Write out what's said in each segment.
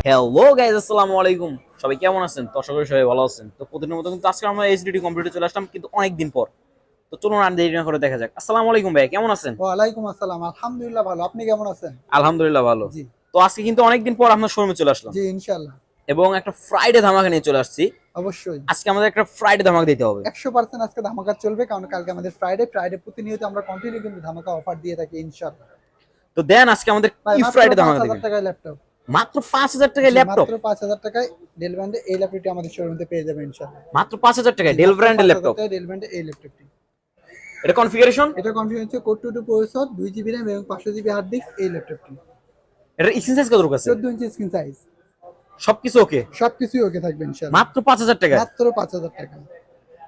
Hello guys, আসসালামু আলাইকুম। সবাই কেমন আছেন? তো আশা করি সবাই ভালো আছেন। তো প্রতিদিনের মতো কিন্তু আজকে আমরা এইচডিডি কম্পিউটারে চলে আসলাম, কিন্তু অনেক দিন পর। তো চলুন আর দেরি না করে দেখা যাক। আসসালামু আলাইকুম ভাই, কেমন আছেন? ওয়ালাইকুম আসসালাম, আলহামদুলিল্লাহ ভালো। আপনি কেমন আছেন? আলহামদুলিল্লাহ ভালো। জি তো আজকে কিন্তু অনেকদিন পর আপনার শোরুমে চলে আসলাম জি ইনশাল্লাহ। এবং একটা ফ্রাইডে ধামাকা নিয়ে চলে আসছি। অবশ্যই আজকে আমাদের একটা ফ্রাইডে ধামাকা দিতে হবে। 100% আজকে ধামাকা চলবে, কারণ কালকে আমাদের ফ্রাইডে ফ্রাইডে প্রতিনিয়ত আমরা কন্টিনিউ কিন্তু ধামাকা অফার দিয়ে থাকি ইনশাল্লাহ। তো দেন আজকে আমাদের ভাই কি মাত্র ফ্রাইডে ধামাকা 5,000 দিবেন? টাকায় ল্যাপটপ। মাত্র 5,000 টাকায় ল্যাপটপ? মাত্র 5,000 টাকায় ডেল ব্র্যান্ডে এই ল্যাপটপটি আমাদের শোরুমে পেয়ে যাবেন ইনশাল্লাহ। মাত্র 5,000 টাকায় ডেল ব্র্যান্ডের ল্যাপটপ? ডেল ব্র্যান্ডে এই ল্যাপটপটি। এটা কনফিগারেশন? এটা কনফিগার হচ্ছে কোর 2 প্রসেসর, 2 জিবি র্যাম এবং 500 জিবি হার্ড ডিস্ক এই ল্যাপটপটি। এটা স্ক্রিন সাইজ কত আছে? 14 ইঞ্চি স্ক্রিন সাইজ। সবকিছু ওকে? সবকিছুই ওকে থাকবে ইনশাল্লাহ। মাত্র 5,000 টাকা? মাত্র 5,000 টাকা।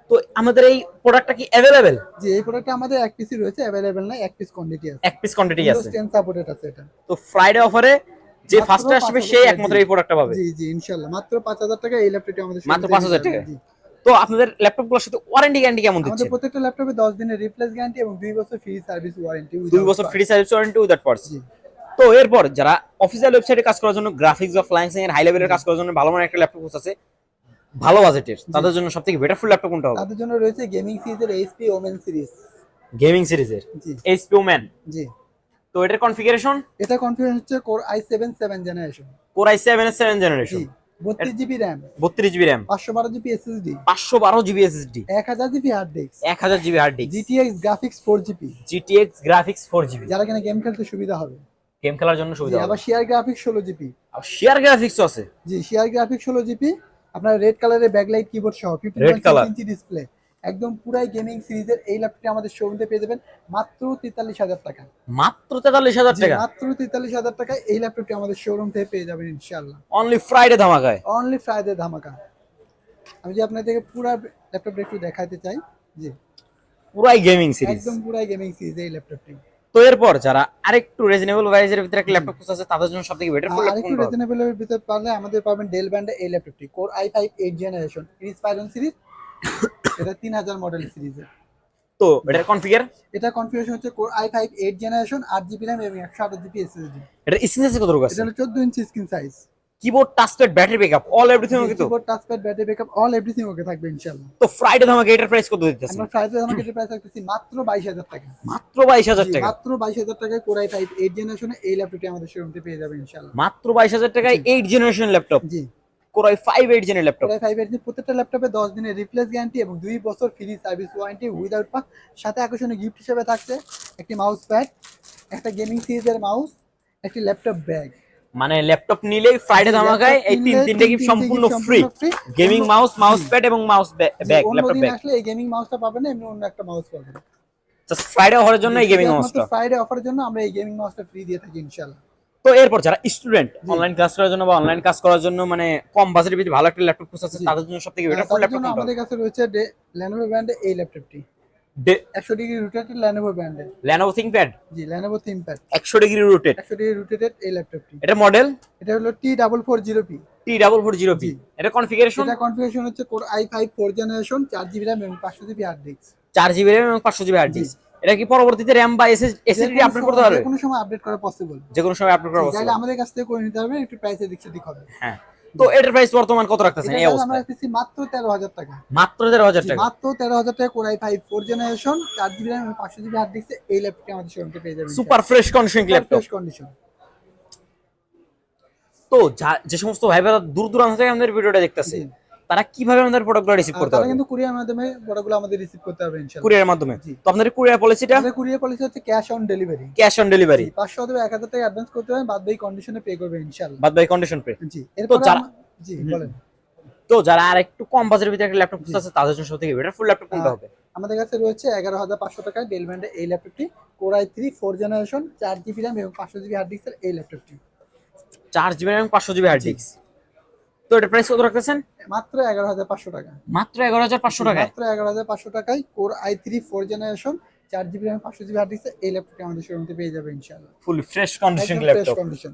তো আমাদের এই প্রোডাক্টটা কি অ্যাভেলেবেল? জি, এই প্রোডাক্টটা আমাদের এক পিসই রয়েছে, अवेलेबल না, এক পিস কোয়ান্টিটি আছে। এক পিস কোয়ান্টিটি আছে। 10 সাপোর্টেড আছে এটা। তো ফ্রাইডে অফারে যে মাত্র ফার্স্টে আসবে 5,000 সেই টাকা, একমাত্র জি। এই প্রোডাক্টটা পাবে। জি জি ইনশাআল্লাহ, মাত্র 5,000 টাকা এই ল্যাপটপটি আমাদের মাত্র শোরুমে 5,000 টাকা। জি। তো আপনাদের ল্যাপটপগুলোর সাথে ওয়ারেন্টি গ্যারান্টি কেমন আমাদের দিচ্ছেন? প্রত্যেকটা ল্যাপটপে 10 দিনের রিপ্লেস গ্যারান্টি এবং 2 বছর ফ্রি সার্ভিস ওয়ারেন্টি 2 বছর free service warranty without parts. জি। তো এরপর যারা অফিসিয়াল ওয়েবসাইটে কাজ করার জন্য, গ্রাফিক্স বা ফ্লাইং এর হাই লেভেলের কাজ করার জন্য ভালো মানের একটা ল্যাপটপ আছে, ভালো বাজেটের, তাদের জন্য সবথেকে বেটারফুল ল্যাপটপ কোনটা হবে? তাদের জন্য রয়েছে গেমিং সিরিজের এইচপি ওমেন সিরিজ। গেমিং সিরিজের জি এইচপি ওম্যান। জি। তো এটার কনফিগারেশন? এটা কনফিগারেশন হচ্ছে core i7 7 generation. Core i7 এর 7 জেনারেশন। জি। 32 GB RAM, 32 GB RAM, 512 GB SSD, 512 GB SSD, 1000 GB hard disk, 1000 GB hard disk, GTX graphics 4 GB. GTX graphics 4 GB. যারা কিনা game খেলতে সুবিধা হবে। গেম খেলার জন্য জি, সুবিধা হবে। আবার শেয়ার গ্রাফিক্স 16 জিবি। আর শেয়ার গ্রাফিক্সও আছে? জি, শেয়ার গ্রাফিক্স 16 জিবি। আপনার রেড কালারের ব্যাকলাইট কিবোর্ড সহ রেড কালার 15.6 ইঞ্চি ডিসপ্লে, একদম পুরাই গেমিং সিরিজের এই ল্যাপটপটি আমাদের শোরুমে পেয়ে যাবেন মাত্র 43,000 টাকা। মাত্র 43,000 টাকা? মাত্র 43,000 টাকায় এই ল্যাপটপটি আমাদের শোরুম থেকে পেয়ে যাবেন ইনশাআল্লাহ। অনলি ফ্রাইডে ধামাকায়? অনলি ফ্রাইডে ধামাকা। আমি যে আপনাদেরকে পুরো ল্যাপটপটা একটু দেখাতে চাই। জি, পুরাই গেমিং সিরিজ, একদম পুরাই গেমিং সিরিজ এই ল্যাপটপটি। তো এরপর যারা আরেকটু রিজনেবল প্রাইসের ভিতরে একটা ল্যাপটপ খুঁজছে, তাদের জন্য সবথেকে বেটার ফুল আর ল্যাপটপ একটু কোনটা হবে? রিজনেবল এর ভিতর পারলে আমাদের পাবেন ডেল ব্র্যান্ডের এই ল্যাপটপটি, core i5 8 generation Inspiron series. এটা 3000 মডেল সিরিজের। তো এটার কনফিগার? এটা কনফিগারেশন হচ্ছে core i5 8 generation, 8 GB RAM এবং 128 জিবি এসএসডি। এটার স্ক্রিন সাইজ কত আছে? এটা হলো 14 ইঞ্চি screen size. Keyboard, touchpad, battery backup, all everything okay তো? Keyboard, touchpad, battery backup, all everything okay থাকবে ইনশাআল্লাহ। তো ফ্রাইডে ধামাকা এটার প্রাইস কত দিতেছেন? আমরা ফ্রাইডে আমাকে এটা প্রাইস রাখতেছি মাত্র 22,000 টাকা। মাত্র 22,000 টাকা? মাত্র 22,000 টাকায় কোর i5 8 জেনারেশনে এই ল্যাপটপটি আমাদের শোরুমে পেয়ে যাবেন ইনশাআল্লাহ। মাত্র 22,000 টাকায় 8 জেনারেশন ল্যাপটপ? জি। Core i5 8 generation laptop? Core i5 এর প্রত্যেকটা ল্যাপটপে 10 দিনের রিপ্লেস গ্যারান্টি এবং 2 বছর free service warranty without pass. সাথে আকর্ষণীয় গিফট হিসেবে থাকছে একটি মাউস প্যাড, একটা গেমিং সিরিজের মাউস, একটি ল্যাপটপ ব্যাগ। মানে ল্যাপটপ নিলেই ফ্রাইডে ধামাকায় এই তিনটে গিফট সম্পূর্ণ free. Gaming mouse, mouse pad এবং মাউস ব্যাগ, ল্যাপটপ ব্যাগ। আসলে এই গেমিং মাউসটা পাবেন না, এমনি অন্য একটা মাউস পাবেন। জাস্ট ফ্রাইডে অফারের জন্য এই গেমিং মাউসটা? ফ্রাইডে অফারের জন্য আমরা এই গেমিং মাউসটা ফ্রি দিয়ে থাকি ইনশাআল্লাহ। তো এরপর যারা স্টুডেন্ট, অনলাইন ক্লাস করার জন্য বা অনলাইন কাজ করার জন্য মানে কম বাজেটের ভিতরে ভালো একটা ল্যাপটপ খুঁজছে, তাদের জন্য সবথেকে বেটার ফুল ল্যাপটপ কোনটা? আমাদের কাছে রয়েছে Lenovo ব্র্যান্ডের এই ল্যাপটপটি, 100 ডিগ্রি রোটেটেড Lenovo ব্র্যান্ডের। Lenovo ThinkPad? জি, Lenovo ThinkPad 100 degree rotate. 100 degree rotated এই ল্যাপটপটি। এটা মডেল? এটা হলো T440p। T440p। এটা কনফিগারেশন? এটা কনফিগারেশন হচ্ছে core i5 4 generation, 4 GB RAM এবং 500 GB hard disk. 4 GB RAM এবং 500 জিবি হার্ড ডিস্ক। এটা কি পরবর্তীতে র‍্যাম বা এসএসডি আপডেট করতে পারবে? যে কোনো সময় আপডেট করা পসিবল। যে কোনো সময় আপডেট করা চাইলে পসিবল? আমাদের কাছ থেকে করে নিতে পারবেন, একটু প্রাইসে দিক সেদিক হবে। হ্যাঁ। তো এটার প্রাইস বর্তমান কত রাখতেছেন এই আমরা অবস্থায়? রাখতেছি মাত্র 13,000 টাকা। মাত্র 13,000 টাকা? মাত্র 13,000 টাকা core i5 4 generation, 4 GB RAM এবং 500 জিবি হার্ড ডিস্ক এই ল্যাপটপটি আমাদের শোরুমে পেয়ে যাবেন। Super fresh condition laptop. Fresh condition. তো যে সমস্ত ভাইরা দূর দূরান্ত থেকে আমাদের ভিডিওটা দেখতেছে, তারা কিভাবে আমাদের প্রোডাক্টগুলো রিসিভ করতে তারা পারবে? কিন্তু কুরিয়ার মাধ্যমে প্রোডাক্টগুলো আমাদের রিসিভ করতে পারবে ইনশাআল্লাহ। কুরিয়ারের মাধ্যমে? জি। তো আপনাদের কুরিয়ার পলিসিটা? আমাদের কুরিয়ার পলিসি হচ্ছে cash on delivery. Cash on delivery? 500 অথবা 1000 টাকা অ্যাডভান্স করতে হবে, বাদ বাকি কন্ডিশনে পে করবে ইনশাআল্লাহ। বাদ বাই কন্ডিশন পে? জি। তো এরপর যারা জি বলেন। তো যারা আর একটু কম বাজেটের ভিতরে একটা ল্যাপটপ খুঁজছে, তাদের জন্য সবথেকে বেটার ফুল ল্যাপটপ কোনটা হবে? আমাদের কাছে রয়েছে 11,500 টাকায় ডেল ব্র্যান্ডের এই ল্যাপটপটি, core i3 4 generation, 4 GB RAM এবং 500 জিবি হার্ড ডিস্কের এই ল্যাপটপটি। 4 জিবি এবং 500 জিবি হার্ড ডিস্ক। তো এটা প্রাইস কত রাখতেছেন? মাত্র 11,500 টাকা। মাত্র 11,500 টাকায়? মাত্র 11,500 টাকায় core i3 4 generation, 4 GB RAM 500 GB hard ডিস্কের এই ল্যাপটপটি আমাদের শোরুমে পেয়ে যাবে ইনশাআল্লাহ। Full fresh condition fresh laptop. Condition.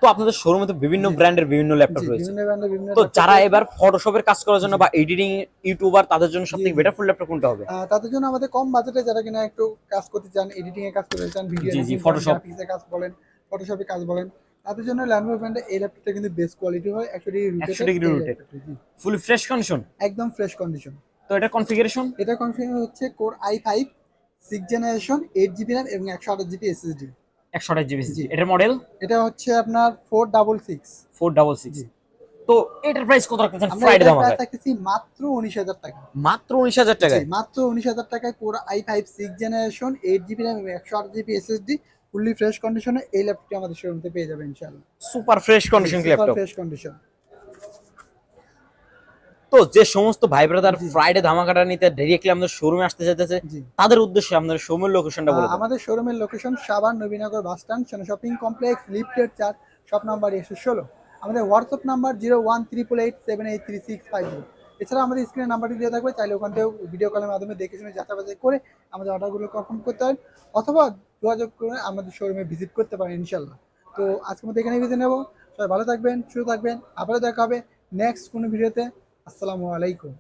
তো আপনাদের শোরুমে তো বিভিন্ন জি। ব্র্যান্ডের বিভিন্ন ল্যাপটপ জি, রয়েছে। বিভিন্ন ব্র্যান্ডের বিভিন্ন তো laptop যারা রয়েছে। এবার ফটোশপের কাজ করার জন্য বা এডিটিং ইউটিউবার তাদের জন্য জি, সবথেকে জি। বেটার ফুল ল্যাপটপ কোনটা হবে? তাদের জন্য আমাদের কম বাজেটে যারা কিনা একটু কাজ করতে চান, এডিটিং এ কাজ করতে চান, ভিডিও জি, জি, এডিটিং করেন, ফটোশপ। গ্রাফিক্স এর কাজ বলেন, ফটোশপে কাজ বলেন, তাদের জন্য Lenovo ব্র্যান্ডের এই ল্যাপটপটা কিন্তু বেস্ট কোয়ালিটি হয়, 100 ডিগ্রি 100 রোটেটেড ডিগ্রি এই রোটেট, ল্যাপটপটা। জি, ফুলি ফ্রেশ কন্ডিশন। একদম ফ্রেশ কন্ডিশন। তো এটা কনফিগারেশন এটা কনফিগার হচ্ছে core i5 6 generation 8 GB RAM এবং 128 জিবি এসএসডি। 128 জিবি জি, এসএসডি। এটার মডেল এটা হচ্ছে আপনার 466। 466। জি, তো এটার প্রাইস কত রাখতেছেন আমরা ফ্রাইডে এটার প্রাইস ধামাকায়? রাখতেছি মাত্র 19,000 টাকা। মাত্র 19,000 জি, টাকায়। মাত্র 19,000 টাকায় core i5 6 generation 8 GB RAM এবং 128 জিবি এসএসডি ফুললি ফ্রেশ কন্ডিশনে এই ল্যাপটপটি আমাদের শোরুমে পেয়ে যাবেন ইনশাআল্লাহ। Super fresh condition super laptop. Fresh condition. তো যে সমস্ত ভাই ব্রাদার জি। ফ্রাইডে ধামাকাটা নিতে ডাইরেক্টলি আমাদের শোরুমে আসতে চাইতেছে, জি, তাদের উদ্দেশ্যে আমাদের শোরুমের লোকেশনটা বলে দেন। আমাদের শোরুমের location Savar Nabinagar bus stand, Sona shopping complex, lifted 4, shop number 116। আমাদের হোয়াটসঅ্যাপ নাম্বার 01888783650। এছাড়া আমাদের স্ক্রিনে নাম্বারটি দেওয়া থাকবে, চাইলে ওখান থেকে ভিডিও কলের মাধ্যমে দেখে শুনে যাচাই বাছাই করে আমাদের অর্ডারগুলো কনফার্ম করতে পারেন, অথবা যোগাযোগ করে আমাদের শোরুমে ভিজিট করতে পারেন ইনশাল্লাহ। তো আজকের মধ্যে এখানেই বিদায় নেব। সবাই ভালো থাকবেন, সুস্থ থাকবেন, আবারও দেখা হবে নেক্সট কোনো ভিডিওতে। আসসালামু আলাইকুম।